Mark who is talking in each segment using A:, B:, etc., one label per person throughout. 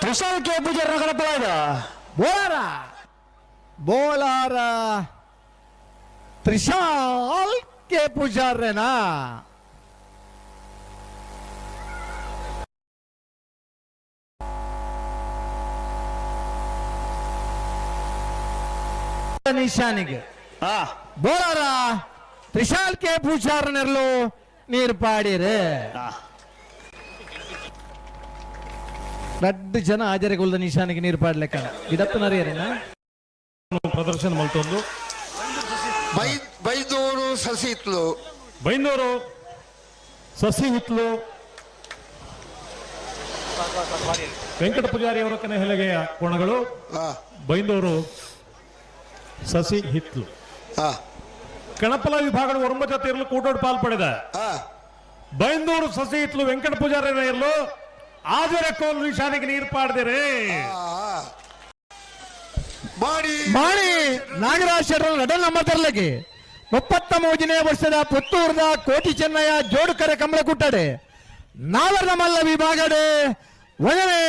A: Trishal K Pujara ಕಡಪದ
B: Bolara Bolara Trishal K ಪೂಜಾರೇನಾ ನಿಶಾನಿಗೆ Bolara Trishal K ಪೂಜಾರನೆರಲು ನೀರು ಪಾಡಿರೆ ದೊಡ್ಡ ಜನ ಹಾಜರಿಗೊಳ್ದ ನಿಶಾನಿಗೆ ನೀರು ಪಾಡ್ಲೆಕ್ಕ ಗಿಡಪ್ಪನರಿಯರೇನಾ
C: ಪ್ರದರ್ಶನ ಮಲ್ತೊಂದು
D: ಬೈದೂರು ಸಸಿ ಹಿತ್ಲು
C: ಬೈಂದೂರು ಸಸಿ ಹಿತ್ಲು ವೆಂಕಟ ಪೂಜಾರಿ ಅವರ ಕನೆಹೆಲಗೆಯ ಕೋಣಗಳು ಬೈಂದೂರು ಸಸಿ ಹಿತ್ಲು ಕಣಪಲ ವಿಭಾಗದ ಒರಂಬ ತೀರಲು ಕೂಟೋಡು ಪಾಲ್ಪಡಿದ ಬೈಂದೂರು ಸಸಿ ಹಿತ್ಲು ವೆಂಕಟ ಪೂಜಾರಿ ಇರಲು ಆಜರೆ ಕೋಲು ನಿಶಾನಿಗೆ ನೀರು ಪಾಡ್ದಿರಿ
B: ಮಾಣಿ ನಾಗರಾಜ್ ಶೆಟ್ಟರ್ ರೆಡಲ್ ನಂಬರ್ ತರಲಿಕ್ಕೆ 33ನೇ ವರ್ಷದ ಪುತ್ತೂರದ ಕೋಟಿ ಚೆನ್ನಯ್ಯ ಜೋಡುಕರೆ ಕಮಲ ಕುಟ್ಟಡೆ ನಾವರ್ದ ಮಲ್ಲ ವಿಭಾಗಡೆ ಒಂದನೇ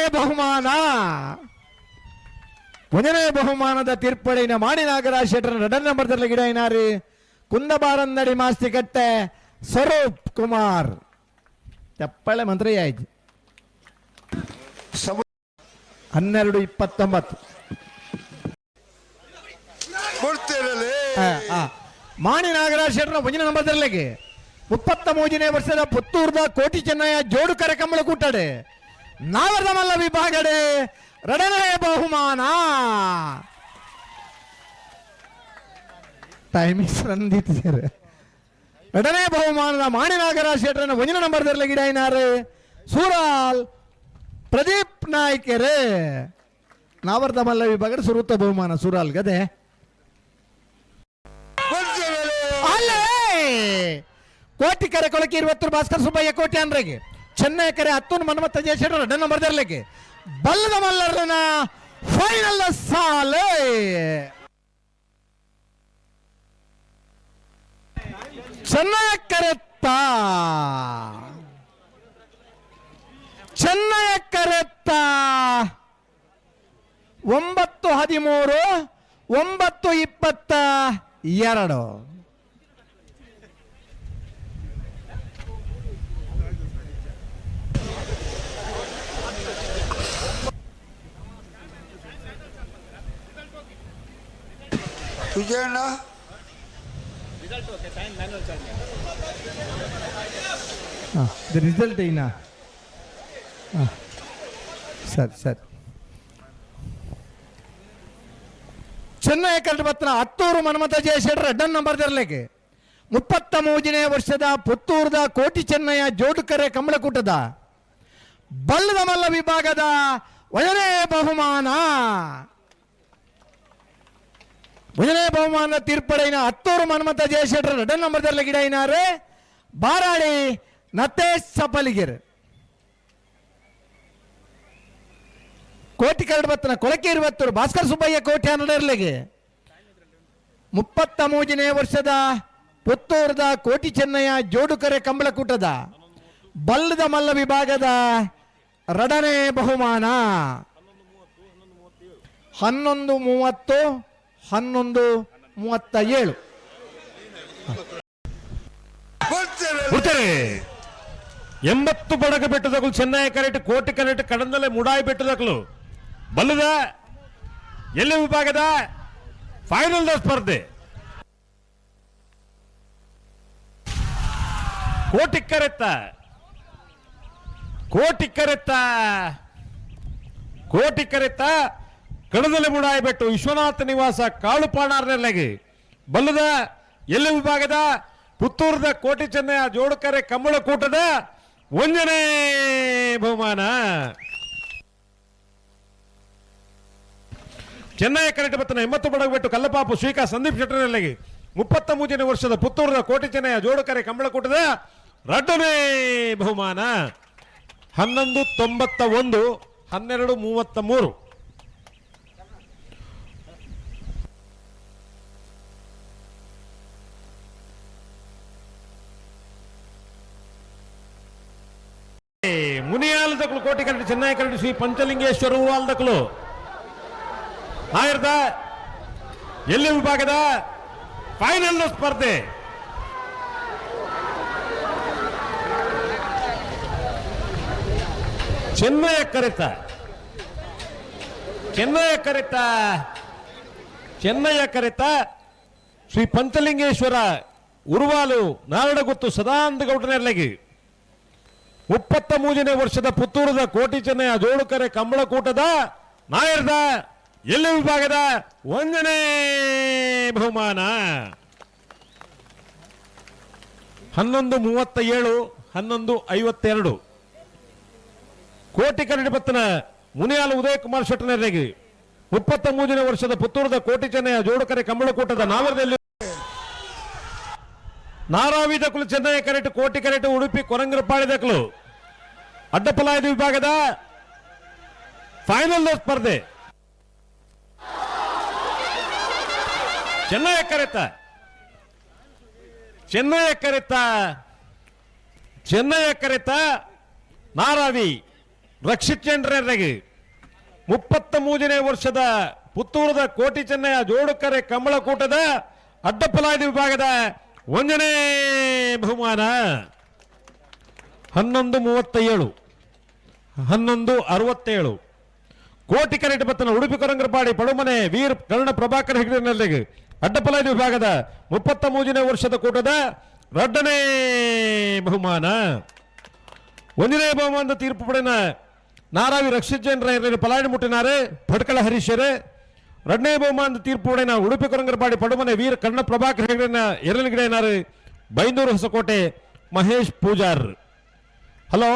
B: ಬಹುಮಾನದ ತೀರ್ಪಡಿನ ಮಾಣಿ ನಾಗರಾಜ್ ಶೆಟ್ಟರ್ ರೆಡಲ್ ನಂಬರ್ ತರಲಿ ಗಿಡ ಏನಾರಿ ಕುಂದಬಾರಂದಡಿ ಮಾಸ್ತಿಕಟ್ಟೆ ಸ್ವರೂಪ್ ಕುಮಾರ್ ಚಪ್ಪಳೆ ಮಂತ್ರಿ ಆಯ್ತು 12:29 ಮಾಣಿ ನಾಗರಾಜ್ ಶೆಟ್ಟರ್ ಒಂದನೇ ನಂಬರ್ ತರಲಿಕ್ಕೆ 33ನೇ ವರ್ಷದ ಪುತ್ತೂರದ ಕೋಟಿ ಚೆನ್ನಯ್ಯ ಜೋಡುಕರೆ ಕಮಲ ಕೂಟಡೆ ನಾವರ್ದ ಮಲ್ಲ ವಿಭಾಗಡೆ ಎರಡನೇ ಬಹುಮಾನ ಟೈಮಿಂಗ್ಸ್ ರಂದಿದ್ದಾರೆ ಎರಡನೇ ಬಹುಮಾನದ ಮಾಣಿ ನಾಗರಾಜ್ ಶೆಟ್ಟರ್ನ ಒಂದನೇ ನಂಬರ್ ತರಲಿ ಗಿಡ ಏನಾರು ಸೂರಾಲ್ ಪ್ರದೀಪ್ ನಾಯ್ಕರೇ ನಾವರ್ದ ಮಲ್ಲ ವಿಭಾಗದ ಸುರುತ್ತ ಬಹುಮಾನ ಸೂರಾಲ್ ಗದೆ ಕೋಟಿ ಕರೆ ಕೊಳಕೆ 20 ಭಾಸ್ಕರ್ ಸುಬ್ಬಯ್ಯ ಕೋಟಿ ಅನ್ರಿಗೆ ಚೆನ್ನೈ ಕರೆ 10 ಮನ್ಮತ್ತ ಜಯಶೇಖರ್ ರೆಡ್ಡ ನಂಬರ್ ತರಲಿಕ್ಕೆ ಬಲ್ಲದ ಮಲ್ಲರನ ಫೈನಲ್ ಸಾಲೆ ಚೆನ್ನೈ ಕರೆತ್ತ 9:13 9:22
D: ವಿಜಯಣ್ಣ
B: ರಿಸಲ್ಟ್ ಏನಾ ಸರಿ ಚೆನ್ನೈ ಕಲ್ಪತ್ರ 10 ಮನ್ಮಥ ಜಯಶೇಖರ್ ರೆಡ್ಡನ್ ನಂಬರ್ ತರಲಿಕ್ಕೆ 33ನೇ ವರ್ಷದ ಪುತ್ತೂರದ ಕೋಟಿ ಚೆನ್ನಯ್ಯ ಜೋಡುಕರೆ ಕಮಲಕೂಟದ ಬಲ್ಲದ ಮಲ್ಲ ವಿಭಾಗದ ಒಂದನೇ ಬಹುಮಾನ ತೀರ್ಪಡೆಯ 10 ಮನ್ಮಥ ಜಯಶೇಖರ್ ರೆಡ್ಡನ್ ನಂಬರ್ ತರಲಿ ಗಿಡ ಏನಾರೆ ಬಾರಾಡಿ ನತೇಶ್ ಸಪಲಿಗಿರ್ ಕೋಟಿ ಕರಡ್ಬತ್ತನ ಕೊಳಕೆ 20 ಭಾಸ್ಕರ್ ಸುಬ್ಬಯ್ಯ ಕೋಟಿ ಹನ್ನೆರಡರ್ಲಿಗೆ 33ನೇ ವರ್ಷದ ಪುತ್ತೂರದ ಕೋಟಿ ಚೆನ್ನಯ್ಯ ಜೋಡುಕರೆ ಕಂಬಳಕೂಟದ ಬಲ್ಲದ ಮಲ್ಲ ವಿಭಾಗದ ಎರಡನೇ ಬಹುಮಾನ 11:30 11:37
C: 80 ಬಡಗ ಬೆಟ್ಟದಗಳು ಚೆನ್ನೈ ಕರೆಟ್ ಕೋಟಿ ಕರೆಟ್ ಕಡಂದಲೆ ಮುಡಾಯಿ ಬೆಟ್ಟದಗಳು ಬಲ್ಲದ ಎಲ್ಲಿ ವಿಭಾಗದ ಫೈನಲ್ ಸ್ಪರ್ಧೆ ಕೋಟಿ ಕರೆತ್ತ ಕಡದಲೆ ಮುಡಾಯಿ ಬೆಟ್ಟು ವಿಶ್ವನಾಥ ನಿವಾಸ ಕಾಳುಪಾಣಾರ್ನೆಲ್ಲೆಗೆ ಬಲ್ಲದ ಎಲ್ಲಿ ವಿಭಾಗದ ಪುತ್ತೂರದ ಕೋಟಿ ಚೆನ್ನಯ್ಯ ಜೋಡುಕರೆ ಕಂಬಳಕೂಟದ ಒಂದನೇ ಬಹುಮಾನ ಚೆನ್ನೈ ಕರೆಕ್ಟ್ ಬತ್ತನ 80 ಬಡಗಬಿಟ್ಟು ಕಲ್ಲಪಾಪು ಶ್ರೀಕಾ ಸಂದೀಪ್ ಶೆಟ್ಟರ್ನೆಲ್ಲೆಗೆ 33ನೇ ವರ್ಷದ ಪುತ್ತೂರದ ಕೋಟಿ ಚೆನ್ನಯ್ಯ ಜೋಡುಕರೆ ಕಂಬಳಕೂಟದ ಎರಡನೇ ಬಹುಮಾನ 11:91 12:33 ಮುನಿಯಾಲ ದಕ್ಕಲು ಕೋಟಿ ಕರಡಿ ಚೆನ್ನೈ ಕರಡಿ ಶ್ರೀ ಪಂಚಲಿಂಗೇಶ್ವರ ಊರಾಲ್ ದಕ್ಕಲು ಆಯಿರದ ಎಲ್ಲಿ ವಿಭಾಗದ ಫೈನಲ್ ಸ್ಪರ್ಧೆ ಚೆನ್ನೈ ಕರೆತ ಶ್ರೀ ಪಂಚಲಿಂಗೇಶ್ವರ ಉರುವಾಲು ನಾರಡಗುತ್ತು ಸದಾನಂದಗೌಡನೆರಳಿಗೆ 33ನೇ ವರ್ಷದ ಪುತ್ತೂರದ ಕೋಟಿ ಚೆನ್ನಯ ಜೋಡುಕರೆ ಕಂಬಳಕೂಟದ ನಾಯರ್ದ ಎಲ್ಲಿ ವಿಭಾಗದ 1ನೇ ಬಹುಮಾನ 11:37 11:52 ಕೋಟಿ ಕರಡಿ ಬತ್ತನ ಮುನಿಯಾಲ ಉದಯ ಕುಮಾರ್ ಶೆಟ್ಟನೆರಳಿಗೆ 33ನೇ ವರ್ಷದ ಪುತ್ತೂರದ ಕೋಟಿ ಚೆನ್ನಯ ಜೋಡುಕರೆ ಕಂಬಳಕೂಟದ ನಾವರದಲ್ಲಿ ನಾರಾವಿ ದಕ್ಕಲು ಚೆನ್ನೈ ಕರೆಟ್ ಕೋಟಿ ಕರೆಟ್ ಉಡುಪಿ ಕೊರಂಗರಪಾಡಿ ದಕ್ಕಲು ಅಡ್ಡಪಲಾಯದ ವಿಭಾಗದ ಫೈನಲ್ ಸ್ಪರ್ಧೆ ಚೆನ್ನೈ ಕರೆತ ನಾರಾವಿ ರಕ್ಷಿತ್ ಚಂದ್ರರಿಗೆ 33ನೇ ವರ್ಷದ ಪುತ್ತೂರದ ಕೋಟಿ ಚೆನ್ನಯ ಜೋಡುಕರೆ ಕಂಬಳಕೂಟದ ಅಡ್ಡಪಲಾಯದ ವಿಭಾಗದ 1ನೇ ಬಹುಮಾನ 11:37 11:67 ಕೋಟಿ ಕರೆಟ್ ಬತ್ತನ ಉಡುಪಿ ಕೊರಂಗರಪಾಡಿ ಪಡುಮನೆ ವೀರ್ ಕರ್ಣ ಪ್ರಭಾಕರ್ ಹೆಗ್ಡೆನಲ್ಲಿಗೆ ಅಡ್ಡಪಲಾಯದ ವಿಭಾಗದ 33ನೇ ವರ್ಷದ ಕೂಟದ 2ನೇ ಬಹುಮಾನ 1ನೇ ಬಹುಮಾನದ ತೀರ್ಪು ಪಡೆನ ನಾರಾವಿ ರಕ್ಷಿತ್ ಜೈನ್ ಪಲಾಯನ ಮುಟ್ಟಿನಾರೆ ಭಟ್ಕಳ ಹರೀಶರೇ 2ನೇ ಬಹುಮಾನದ ತೀರ್ಪು ಪಡೆನ ಉಡುಪಿ ಕೊರಂಗರಪಾಡಿ ಪಡುಮನೆ ವೀರ್ ಕರ್ಣ ಪ್ರಭಾಕರ್ ಹೆಗ್ಡೆನ ಎರಲಗಿಡೇನಾರು ಬೈಂದೂರು ಹೊಸಕೋಟೆ ಮಹೇಶ್ ಪೂಜಾರ್. ಹಲೋ